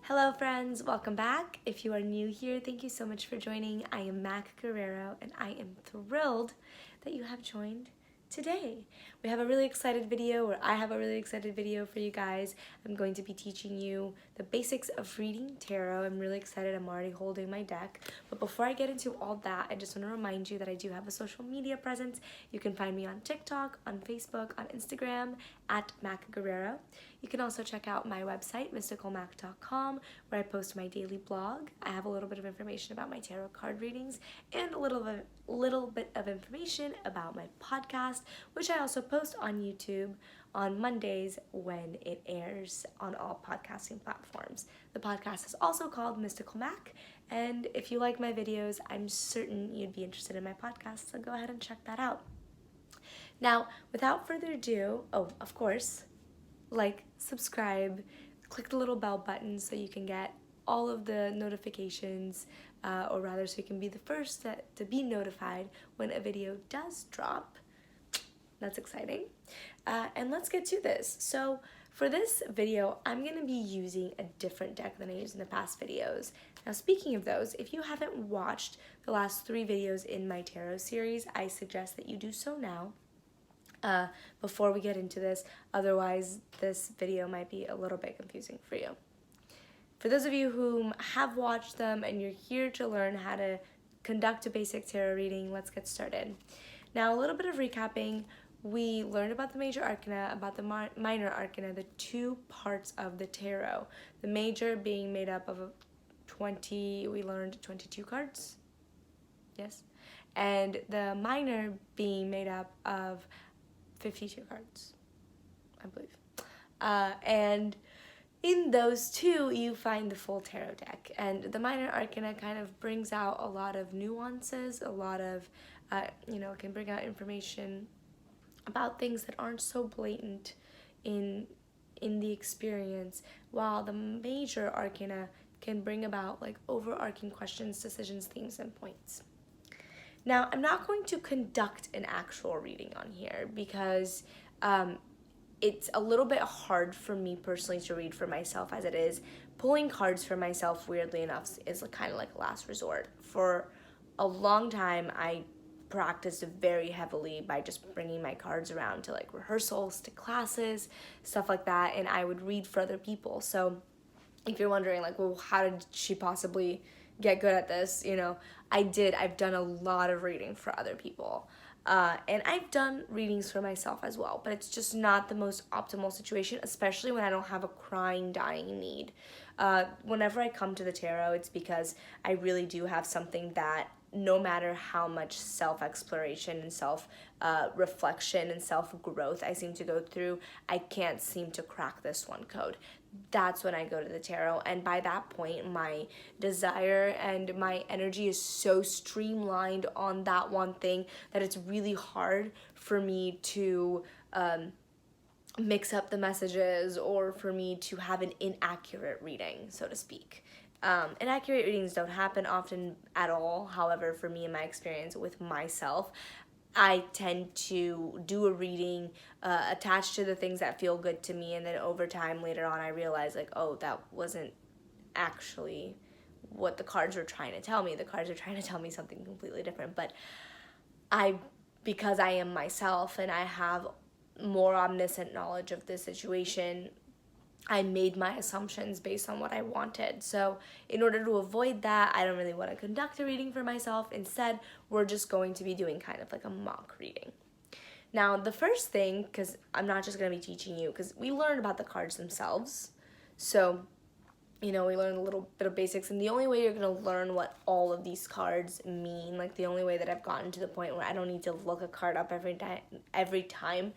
Hello friends, welcome back. If you are new here, thank you so much for joining. I am Mac Guerrero and I am thrilled that you have joined today. We have a really excited video, or I have a really excited video for you guys. I'm going to be teaching you the basics of reading tarot. I'm really excited. I'm already holding my deck. But before I get into all that, I just want to remind you that I do have a social media presence. You can find me on TikTok, on Facebook, on Instagram at Mac Guerrero. You can also check out my website, mysticalmac.com, where I post my daily blog. I have a little bit of information about my tarot card readings and a little bit of information about my podcast, which I also post on YouTube on Mondays when it airs on all podcasting platforms. The podcast is also called Mystical Mac, and if you like my videos, I'm certain you'd be interested in my podcast, so go ahead and check that out. Now, without further ado, of course, like, subscribe, click the little bell button so you can get all of the notifications, or rather so you can be the first to be notified when a video does drop. That's exciting. And let's get to this. So for this video, I'm going to be using a different deck than I used in the past videos. Now, speaking of those, if you haven't watched the last 3 videos in my tarot series, I suggest that you do so now. Before we get into this, otherwise this video might be a little bit confusing for you. For those of you who have watched them and you're here to learn how to conduct a basic tarot reading, let's get started. Now, a little bit of recapping. We learned about the major arcana, about the minor arcana, the 2 parts of the tarot. The major being made up of 22 cards, yes, and the minor being made up of 52 cards, I believe. And in those 2, you find the full tarot deck. And the minor arcana kind of brings out a lot of nuances, a lot of, it can bring out information about things that aren't so blatant in the experience, while the major arcana can bring about like overarching questions, decisions, themes, and points. Now, I'm not going to conduct an actual reading on here because it's a little bit hard for me personally to read for myself as it is. Pulling cards for myself, weirdly enough, is kind of like a last resort. For a long time, I practiced very heavily by just bringing my cards around to like rehearsals, to classes, stuff like that, and I would read for other people. So if you're wondering like, well, how did she possibly get good at this? I've done a lot of reading for other people. And I've done readings for myself as well, but it's just not the most optimal situation, especially when I don't have a crying, dying need. Whenever I come to the tarot, it's because I really do have something that no matter how much self-exploration and self-reflection and self-growth I seem to go through, I can't seem to crack this one code. That's when I go to the tarot, and by that point, my desire and my energy is so streamlined on that one thing that it's really hard for me to mix up the messages or for me to have an inaccurate reading, so to speak. Inaccurate readings don't happen often at all. However, for me, in my experience with myself, I tend to do a reading attached to the things that feel good to me, and then over time later on I realize like, oh, that wasn't actually what the cards were trying to tell me. The cards are trying to tell me something completely different. But because I am myself and I have more omniscient knowledge of the situation, I made my assumptions based on what I wanted. So in order to avoid that, I don't really want to conduct a reading for myself. Instead, we're just going to be doing kind of like a mock reading. Now, the first thing, because I'm not just going to be teaching you, because we learned about the cards themselves. So, we learned a little bit of basics, and the only way you're going to learn what all of these cards mean, like the only way that I've gotten to the point where I don't need to look a card up every time.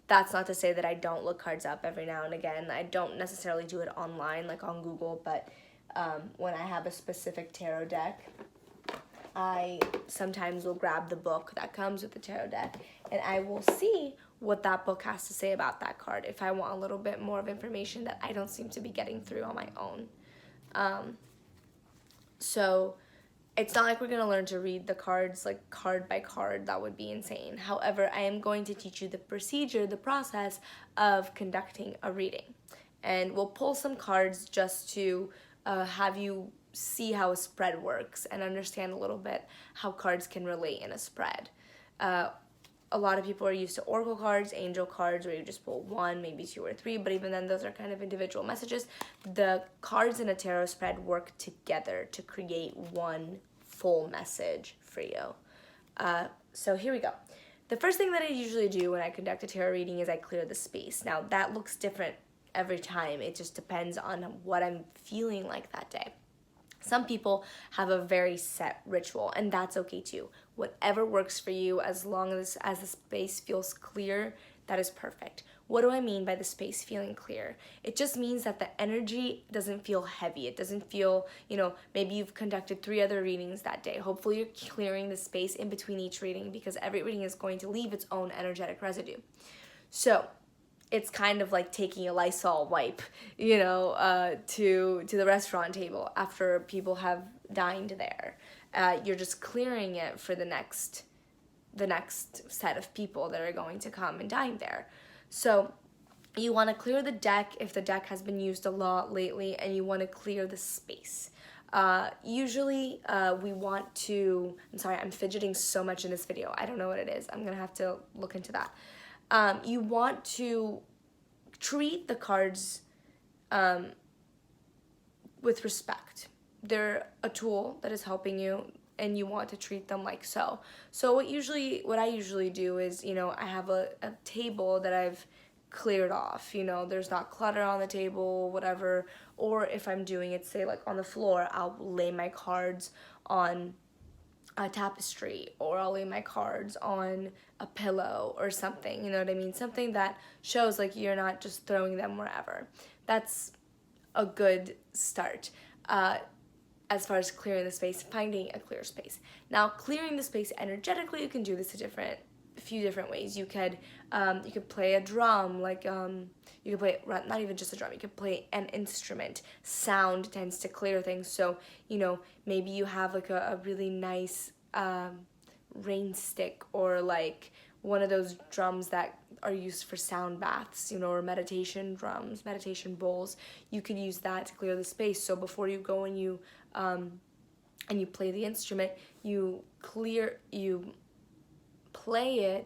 That's not to say that I don't look cards up every now and again. I don't necessarily do it online, like on Google, but when I have a specific tarot deck, I sometimes will grab the book that comes with the tarot deck, and I will see what that book has to say about that card if I want a little bit more of information that I don't seem to be getting through on my own. So it's not like we're going to learn to read the cards like card by card. That would be insane. However, I am going to teach you the procedure, the process of conducting a reading. And we'll pull some cards just to have you see how a spread works and understand a little bit how cards can relate in a spread. A lot of people are used to oracle cards, angel cards, where you just pull one, maybe two or three, but even then those are kind of individual messages. The cards in a tarot spread work together to create one full message for you. So here we go. The first thing that I usually do when I conduct a tarot reading is I clear the space. Now that looks different every time. It just depends on what I'm feeling like that day. Some people have a very set ritual, and that's okay too. Whatever works for you, as long as the space feels clear, that is perfect. What do I mean by the space feeling clear? It just means that the energy doesn't feel heavy. It doesn't feel, maybe you've conducted 3 other readings that day. Hopefully you're clearing the space in between each reading, because every reading is going to leave its own energetic residue. So it's kind of like taking a Lysol wipe, to the restaurant table after people have dined there. You're just clearing it for the next set of people that are going to come and dine there. So you want to clear the deck if the deck has been used a lot lately, and you want to clear the space. Usually we want to, I'm sorry, I'm fidgeting so much in this video. I don't know what it is. I'm going to have to look into that. You want to treat the cards with respect. They're a tool that is helping you, and you want to treat them like so. So what I usually do is, I have a table that I've cleared off. There's not clutter on the table, whatever. Or if I'm doing it, say, like on the floor, I'll lay my cards on a tapestry, or I'll lay my cards on a pillow or something, you know what I mean? Something that shows like you're not just throwing them wherever. That's a good start as far as clearing the space, finding a clear space. Now, clearing the space energetically, you can do this a few different ways. You could play a drum, like you could play, not even just a drum, you could play an instrument. Sound tends to clear things, so maybe you have like a really nice rain stick, or like one of those drums that are used for sound baths, or meditation drums, meditation bowls. You could use that to clear the space. So before you go and you play the instrument, you play it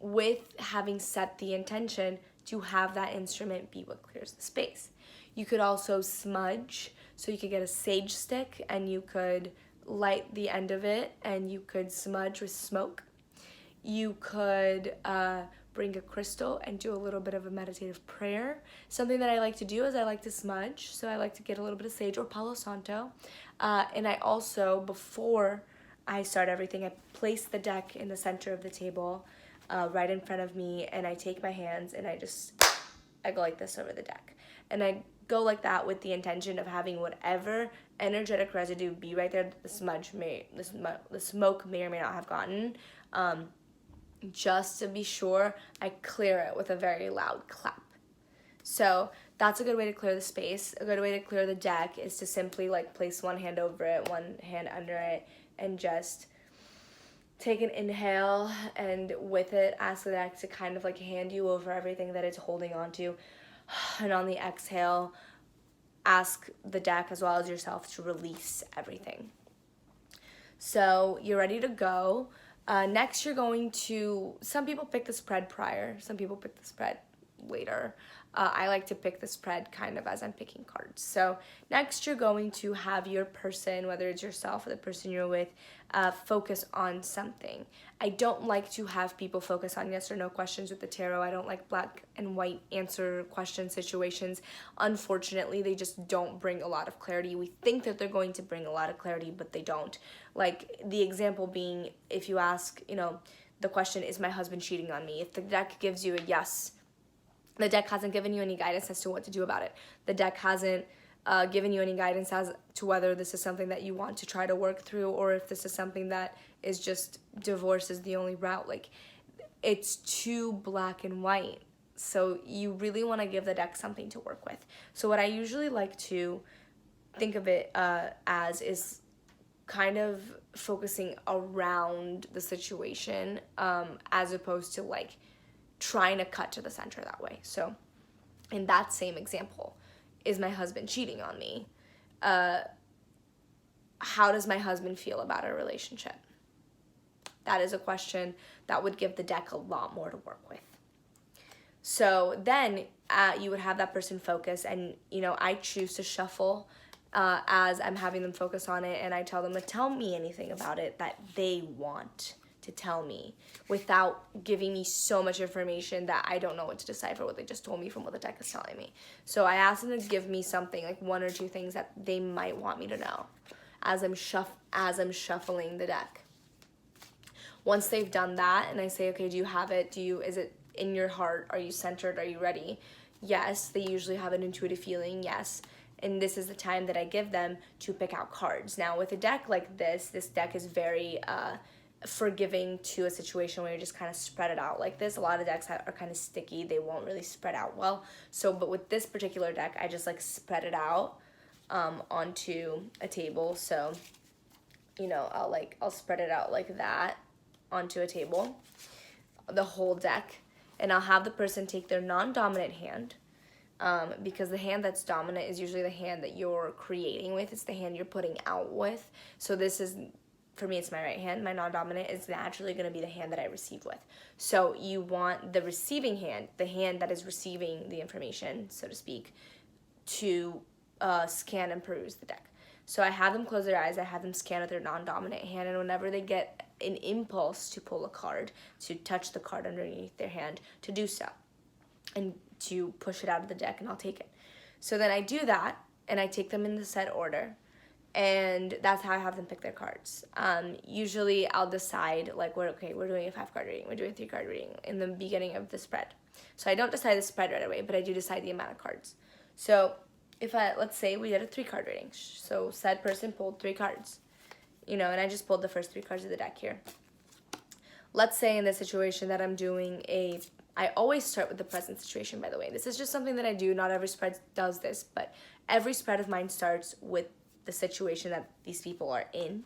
with having set the intention to have that instrument be what clears the space. You could also smudge, so you could get a sage stick and you could light the end of it and you could smudge with smoke. You could bring a crystal and do a little bit of a meditative prayer. Something that I like to do is I like to smudge, so I like to get a little bit of sage or Palo Santo. And I also, before I start everything, I place the deck in the center of the table, right in front of me, and I take my hands and I go like this over the deck. And I go like that with the intention of having whatever energetic residue be right there, the smoke may or may not have gotten, just to be sure I clear it with a very loud clap. So that's a good way to clear the space. A good way to clear the deck is to simply like place one hand over it, one hand under it, and just take an inhale, and with it ask the deck to kind of like hand you over everything that it's holding on to. And on the exhale, ask the deck as well as yourself to release everything. So you're ready to go. Next, you're going to, some people pick the spread prior, some people pick the spread later. I like to pick the spread kind of as I'm picking cards. So next, you're going to have your person, whether it's yourself or the person you're with, focus on something. I don't like to have people focus on yes or no questions with the tarot. I don't like black and white answer question situations. Unfortunately, they just don't bring a lot of clarity. We think that they're going to bring a lot of clarity, but they don't. Like the example being, if you ask, the question, is my husband cheating on me? If the deck gives you a yes, the deck hasn't given you any guidance as to what to do about it. The deck hasn't given you any guidance as to whether this is something that you want to try to work through, or if this is something that is just divorce is the only route. Like, it's too black and white. So you really want to give the deck something to work with. So what I usually like to think of it as is kind of focusing around the situation, as opposed to like trying to cut to the center that way. So in that same example, is my husband cheating on me? How does my husband feel about our relationship? That is a question that would give the deck a lot more to work with. So then you would have that person focus, and I choose to shuffle as I'm having them focus on it, and I tell them to tell me anything about it that they want to tell me without giving me so much information that I don't know what to decipher what they just told me from what the deck is telling me. So I ask them to give me something, like 1 or 2 things that they might want me to know as I'm shuffling the deck. Once they've done that, and I say, okay, do you have it? Is it in your heart? Are you centered? Are you ready? Yes. They usually have an intuitive feeling. Yes. And this is the time that I give them to pick out cards. Now, with a deck like this deck is very forgiving to a situation where you just kind of spread it out like this. A lot of decks are kind of sticky. They won't really spread out well. So, but with this particular deck, I just like spread it out onto a table. So, I'll spread it out like that onto a table, the whole deck, and I'll have the person take their non-dominant hand, because the hand that's dominant is usually the hand that you're creating with. It's the hand you're putting out with. So this is, for me, it's my right hand. My non-dominant is naturally going to be the hand that I receive with. So you want the receiving hand, the hand that is receiving the information, so to speak, to scan and peruse the deck. So I have them close their eyes, I have them scan with their non-dominant hand, and whenever they get an impulse to pull a card, to touch the card underneath their hand, to do so, and to push it out of the deck, and I'll take it. So then I do that, and I take them in the set order, and that's how I have them pick their cards. Usually I'll decide, like, we're doing a 5-card reading, we're doing a 3-card reading in the beginning of the spread. So I don't decide the spread right away, but I do decide the amount of cards. So let's say we did a 3-card reading. So said person pulled 3 cards, and I just pulled the first 3 cards of the deck here. Let's say in this situation that I'm doing I always start with the present situation, by the way. This is just something that I do. Not every spread does this, but every spread of mine starts with the situation that these people are in.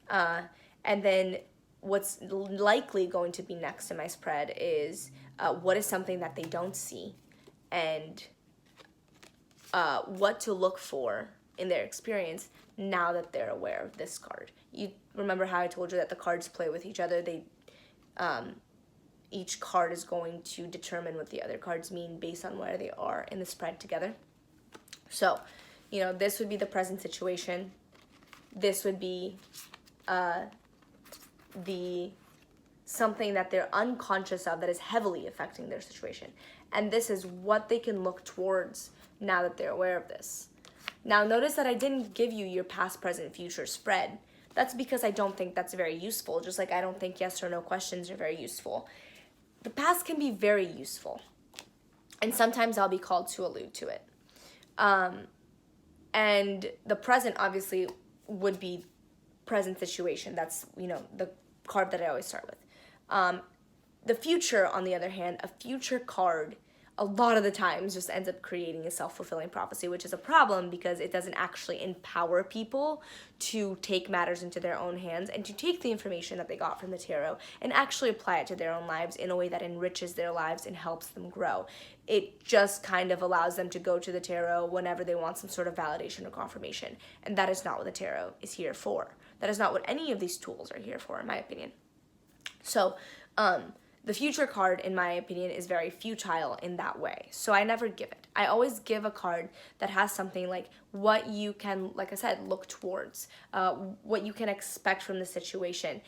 And then what's likely going to be next in my spread is what is something that they don't see, and what to look for in their experience now that they're aware of this card. You remember how I told you that the cards play with each other? Each card is going to determine what the other cards mean based on where they are in the spread together. So, this would be the present situation. This would be something that they're unconscious of that is heavily affecting their situation. And this is what they can look towards now that they're aware of this. Now, notice that I didn't give you your past, present, future spread. That's because I don't think that's very useful, just like I don't think yes or no questions are very useful. The past can be very useful, and sometimes I'll be called to allude to it. And the present, obviously, would be present situation. That's, the card that I always start with. The future, on the other hand, a future card a lot of the times just ends up creating a self-fulfilling prophecy, which is a problem because it doesn't actually empower people to take matters into their own hands and to take the information that they got from the tarot and actually apply it to their own lives in a way that enriches their lives and helps them grow. It just kind of allows them to go to the tarot whenever they want some sort of validation or confirmation, and that is not what the tarot is here for. That is not what any of these tools are here for, in my opinion. So, the future card, in my opinion, is very futile in that way. So I never give it. I always give a card that has something like what you can, like I said, look towards, what you can expect from the situation.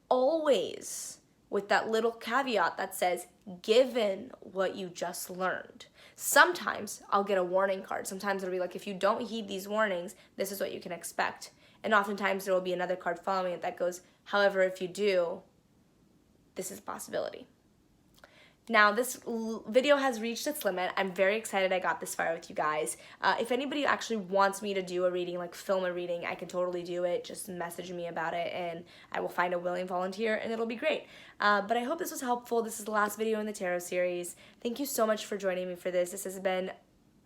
Always with that little caveat that says, given what you just learned. Sometimes I'll get a warning card. Sometimes it'll be like, if you don't heed these warnings, this is what you can expect. And oftentimes there will be another card following it that goes, however, if you do, this is a possibility. Now, this video has reached its limit. I'm very excited I got this far with you guys. If anybody actually wants me to do a reading, like film a reading, I can totally do it. Just message me about it and I will find a willing volunteer and it'll be great. But I hope this was helpful. This is the last video in the tarot series. Thank you so much for joining me for this. This has been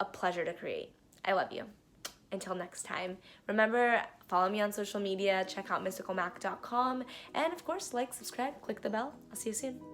a pleasure to create. I love you. Until next time, remember, follow me on social media, check out mysticalmac.com, and of course, like, subscribe, click the bell. I'll see you soon.